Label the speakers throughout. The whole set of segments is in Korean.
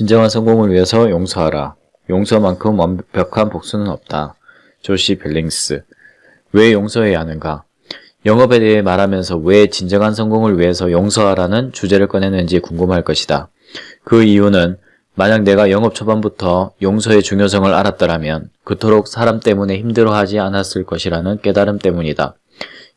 Speaker 1: 진정한 성공을 위해서 용서하라. 용서만큼 완벽한 복수는 없다. 조시 빌링스. 왜 용서해야 하는가? 영업에 대해 말하면서 왜 진정한 성공을 위해서 용서하라는 주제를 꺼내는지 궁금할 것이다. 그 이유는 만약 내가 영업 초반부터 용서의 중요성을 알았더라면 그토록 사람 때문에 힘들어하지 않았을 것이라는 깨달음 때문이다.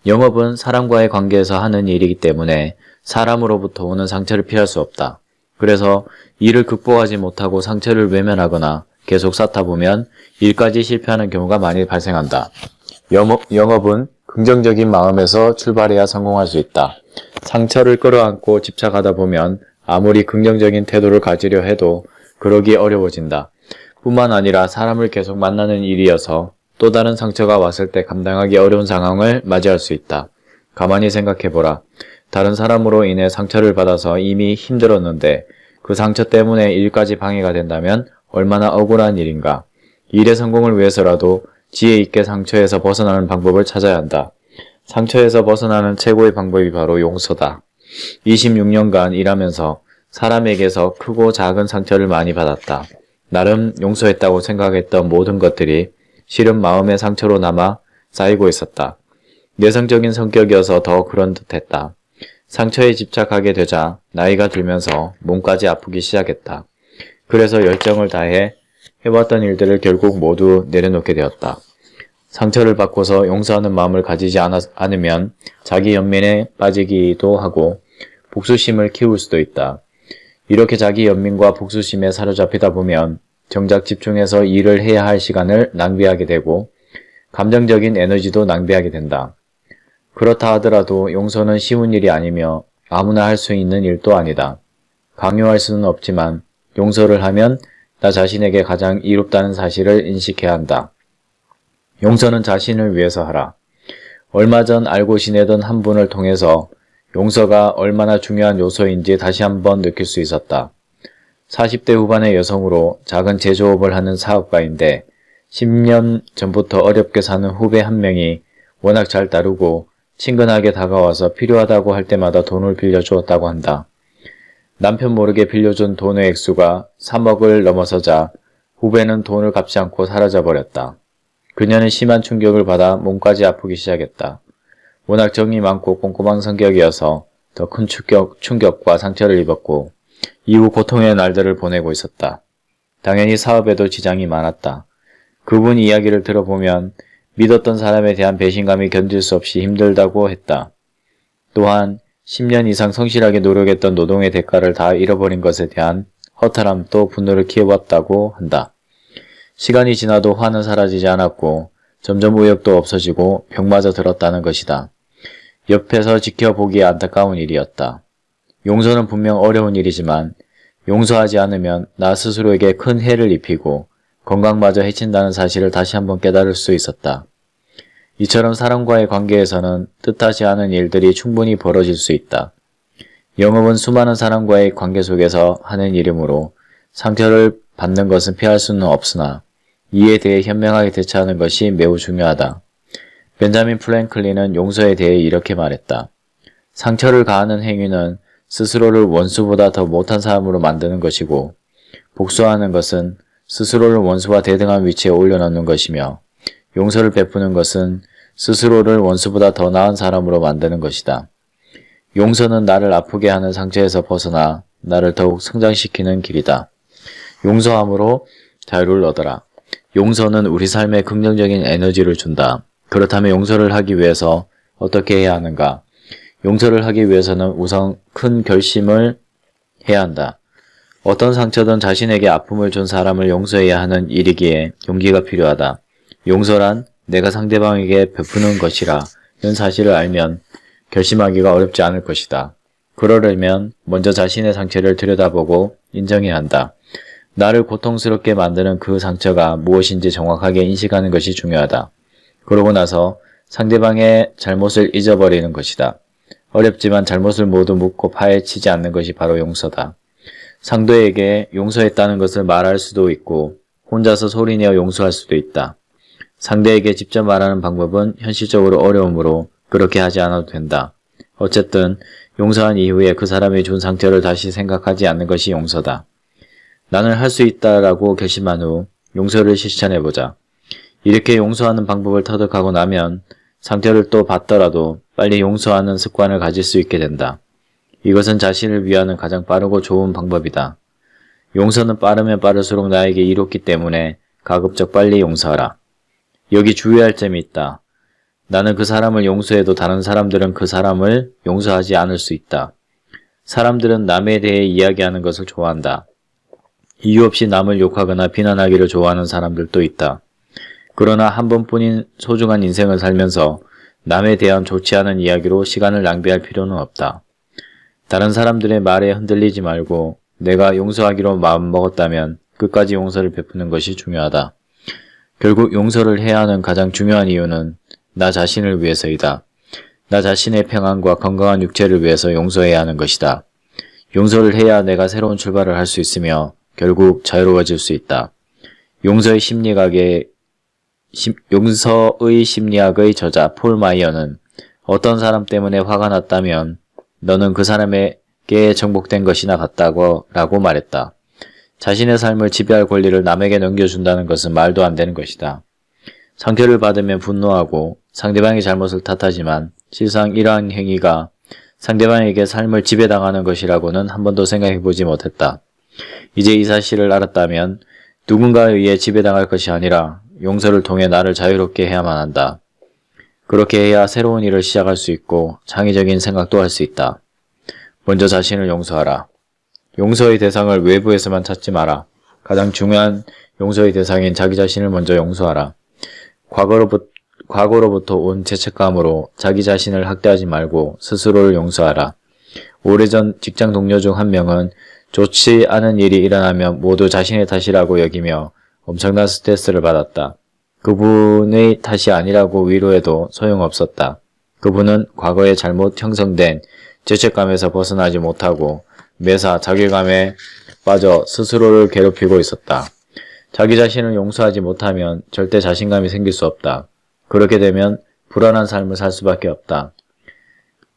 Speaker 1: 영업은 사람과의 관계에서 하는 일이기 때문에 사람으로부터 오는 상처를 피할 수 없다. 그래서 이를 극복하지 못하고 상처를 외면하거나 계속 쌓다 보면 일까지 실패하는 경우가 많이 발생한다. 영업은 긍정적인 마음에서 출발해야 성공할 수 있다. 상처를 끌어안고 집착하다 보면 아무리 긍정적인 태도를 가지려 해도 그러기 어려워진다. 뿐만 아니라 사람을 계속 만나는 일이어서 또 다른 상처가 왔을 때 감당하기 어려운 상황을 맞이할 수 있다. 가만히 생각해보라. 다른 사람으로 인해 상처를 받아서 이미 힘들었는데 그 상처 때문에 일까지 방해가 된다면 얼마나 억울한 일인가. 일의 성공을 위해서라도 지혜 있게 상처에서 벗어나는 방법을 찾아야 한다. 상처에서 벗어나는 최고의 방법이 바로 용서다. 26년간 일하면서 사람에게서 크고 작은 상처를 많이 받았다. 나름 용서했다고 생각했던 모든 것들이 실은 마음의 상처로 남아 쌓이고 있었다. 내성적인 성격이어서 더 그런 듯했다. 상처에 집착하게 되자 나이가 들면서 몸까지 아프기 시작했다. 그래서 열정을 다해 해왔던 일들을 결국 모두 내려놓게 되었다. 상처를 받고서 용서하는 마음을 가지지 않으면 자기 연민에 빠지기도 하고 복수심을 키울 수도 있다. 이렇게 자기 연민과 복수심에 사로잡히다 보면 정작 집중해서 일을 해야 할 시간을 낭비하게 되고 감정적인 에너지도 낭비하게 된다. 그렇다 하더라도 용서는 쉬운 일이 아니며 아무나 할 수 있는 일도 아니다. 강요할 수는 없지만 용서를 하면 나 자신에게 가장 이롭다는 사실을 인식해야 한다. 용서는 자신을 위해서 하라. 얼마 전 알고 지내던 한 분을 통해서 용서가 얼마나 중요한 요소인지 다시 한번 느낄 수 있었다. 40대 후반의 여성으로 작은 제조업을 하는 사업가인데 10년 전부터 어렵게 사는 후배 한 명이 워낙 잘 다루고 친근하게 다가와서 필요하다고 할 때마다 돈을 빌려주었다고 한다. 남편 모르게 빌려준 돈의 액수가 3억을 넘어서자 후배는 돈을 갚지 않고 사라져버렸다. 그녀는 심한 충격을 받아 몸까지 아프기 시작했다. 워낙 정이 많고 꼼꼼한 성격이어서 더 큰 충격과 상처를 입었고 이후 고통의 날들을 보내고 있었다. 당연히 사업에도 지장이 많았다. 그분 이야기를 들어보면 믿었던 사람에 대한 배신감이 견딜 수 없이 힘들다고 했다. 또한 10년 이상 성실하게 노력했던 노동의 대가를 다 잃어버린 것에 대한 허탈함도 분노를 키워왔다고 한다. 시간이 지나도 화는 사라지지 않았고 점점 의욕도 없어지고 병마저 들었다는 것이다. 옆에서 지켜보기에 안타까운 일이었다. 용서는 분명 어려운 일이지만 용서하지 않으면 나 스스로에게 큰 해를 입히고 건강마저 해친다는 사실을 다시 한번 깨달을 수 있었다. 이처럼 사람과의 관계에서는 뜻하지 않은 일들이 충분히 벌어질 수 있다. 영업은 수많은 사람과의 관계 속에서 하는 일이므로 상처를 받는 것은 피할 수는 없으나 이에 대해 현명하게 대처하는 것이 매우 중요하다. 벤자민 프랭클린은 용서에 대해 이렇게 말했다. 상처를 가하는 행위는 스스로를 원수보다 더 못한 사람으로 만드는 것이고 복수하는 것은 스스로를 원수와 대등한 위치에 올려놓는 것이며 용서를 베푸는 것은 스스로를 원수보다 더 나은 사람으로 만드는 것이다. 용서는 나를 아프게 하는 상처에서 벗어나 나를 더욱 성장시키는 길이다. 용서함으로 자유를 얻어라. 용서는 우리 삶에 긍정적인 에너지를 준다. 그렇다면 용서를 하기 위해서 어떻게 해야 하는가? 용서를 하기 위해서는 우선 큰 결심을 해야 한다. 어떤 상처든 자신에게 아픔을 준 사람을 용서해야 하는 일이기에 용기가 필요하다. 용서란 내가 상대방에게 베푸는 것이라는 사실을 알면 결심하기가 어렵지 않을 것이다. 그러려면 먼저 자신의 상처를 들여다보고 인정해야 한다. 나를 고통스럽게 만드는 그 상처가 무엇인지 정확하게 인식하는 것이 중요하다. 그러고 나서 상대방의 잘못을 잊어버리는 것이다. 어렵지만 잘못을 모두 묻고 파헤치지 않는 것이 바로 용서다. 상대에게 용서했다는 것을 말할 수도 있고 혼자서 소리내어 용서할 수도 있다. 상대에게 직접 말하는 방법은 현실적으로 어려우므로 그렇게 하지 않아도 된다. 어쨌든 용서한 이후에 그 사람이 준 상처를 다시 생각하지 않는 것이 용서다. 나는 할 수 있다라고 결심한 후 용서를 실천해보자. 이렇게 용서하는 방법을 터득하고 나면 상처를 또 받더라도 빨리 용서하는 습관을 가질 수 있게 된다. 이것은 자신을 위하는 가장 빠르고 좋은 방법이다. 용서는 빠르면 빠를수록 나에게 이롭기 때문에 가급적 빨리 용서하라. 여기 주의할 점이 있다. 나는 그 사람을 용서해도 다른 사람들은 그 사람을 용서하지 않을 수 있다. 사람들은 남에 대해 이야기하는 것을 좋아한다. 이유 없이 남을 욕하거나 비난하기를 좋아하는 사람들도 있다. 그러나 한 번뿐인 소중한 인생을 살면서 남에 대한 좋지 않은 이야기로 시간을 낭비할 필요는 없다. 다른 사람들의 말에 흔들리지 말고 내가 용서하기로 마음먹었다면 끝까지 용서를 베푸는 것이 중요하다. 결국 용서를 해야 하는 가장 중요한 이유는 나 자신을 위해서이다. 나 자신의 평안과 건강한 육체를 위해서 용서해야 하는 것이다. 용서를 해야 내가 새로운 출발을 할 수 있으며 결국 자유로워질 수 있다. 용서의 심리학의 저자 폴 마이어는 어떤 사람 때문에 화가 났다면 너는 그 사람에게 정복된 것이나 같다고 라고 말했다. 자신의 삶을 지배할 권리를 남에게 넘겨준다는 것은 말도 안 되는 것이다. 상처를 받으면 분노하고 상대방의 잘못을 탓하지만 실상 이러한 행위가 상대방에게 삶을 지배당하는 것이라고는 한 번도 생각해보지 못했다. 이제 이 사실을 알았다면 누군가에 의해 지배당할 것이 아니라 용서를 통해 나를 자유롭게 해야만 한다. 그렇게 해야 새로운 일을 시작할 수 있고 창의적인 생각도 할 수 있다. 먼저 자신을 용서하라. 용서의 대상을 외부에서만 찾지 마라. 가장 중요한 용서의 대상인 자기 자신을 먼저 용서하라. 과거로부터 온 죄책감으로 자기 자신을 학대하지 말고 스스로를 용서하라. 오래전 직장 동료 중 한 명은 좋지 않은 일이 일어나면 모두 자신의 탓이라고 여기며 엄청난 스트레스를 받았다. 그분의 탓이 아니라고 위로해도 소용없었다. 그분은 과거에 잘못 형성된 죄책감에서 벗어나지 못하고 매사 자괴감에 빠져 스스로를 괴롭히고 있었다. 자기 자신을 용서하지 못하면 절대 자신감이 생길 수 없다. 그렇게 되면 불안한 삶을 살 수밖에 없다.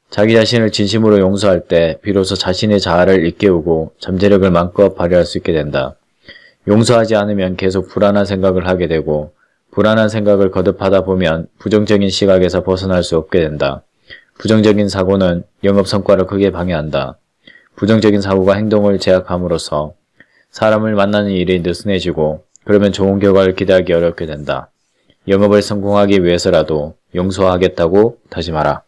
Speaker 1: 자기 자신을 진심으로 용서할 때 비로소 자신의 자아를 일깨우고 잠재력을 마음껏 발휘할 수 있게 된다. 용서하지 않으면 계속 불안한 생각을 하게 되고 불안한 생각을 거듭하다 보면 부정적인 시각에서 벗어날 수 없게 된다. 부정적인 사고는 영업 성과를 크게 방해한다. 부정적인 사고가 행동을 제약함으로써 사람을 만나는 일이 느슨해지고 그러면 좋은 결과를 기대하기 어렵게 된다. 영업을 성공하기 위해서라도 용서하겠다고 다짐하라.